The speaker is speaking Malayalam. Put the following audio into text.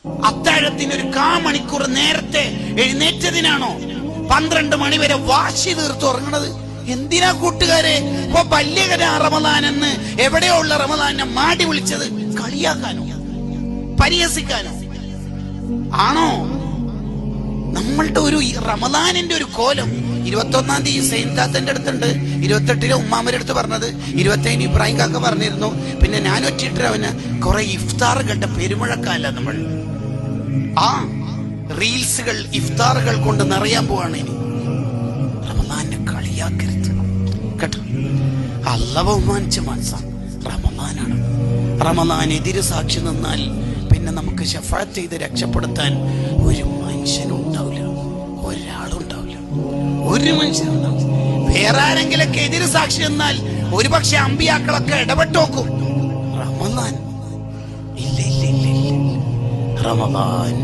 അത്താഴത്തിന് ഒരു കാമണിക്കൂർ നേരത്തെ എഴുന്നേറ്റതിനാണോ 12 മണി വരെ വാശി തീർത്ത് ഉറങ്ങണത്? എന്തിനാ കൂട്ടുകാരെ ഇപ്പൊ ബല്യകര റമദാൻ എന്ന് എവിടെയോ ഉള്ള റമദാനെ മാടി വിളിച്ചത്? കളിയാക്കാനോ പരിഹസിക്കാനോ ആണോ? നമ്മളുടെ ഒരു റമദാനിന്റെ ഒരു കോലം 21-ാം തീയതി സൈൻതാത്തന്റെ അടുത്തുണ്ട്, 28-ന് ഉമ്മാമരുടെ അടുത്ത് പറഞ്ഞത്, 27-ന് ഇബ്രാഹിം കാക്ക പറഞ്ഞിരുന്നു, പിന്നെ ഞാൻ ഒറ്റിട്ടവന് കുറെ ഇഫ്താറുകളുടെ പെരുമഴക്കാല. നമ്മൾ ആ റീൽസുകൾ ഇഫ്താറുകൾ കൊണ്ട് നിറയാൻ പോവാണ്. ഇനി റമദാനെ കളിയാക്കരുത് കേട്ടോ. അല്ലാഹു ബഹുമാനിച്ച മാസം റമദാനാണ്. റമദാനെതിരെ സാക്ഷി നിന്നാൽ പിന്നെ നമുക്ക് ശഫാഅത്ത് ചെയ്ത് രക്ഷപ്പെടുത്താൻ ഒരു മനുഷ്യനുണ്ടാവില്ല, ഒരാളുണ്ടാവില്ല, ഒരു മനുഷ്യനുണ്ടാവില്ല. വേറെ ആരെങ്കിലൊക്കെ എതിര് സാക്ഷി നിന്നാൽ ഒരുപക്ഷെ അമ്പിയാക്കളൊക്കെ ഇടപെട്ട് നോക്കും. റമദാൻ ഇല്ല ഇല്ല ഇല്ല ഇല്ല. റമദാൻ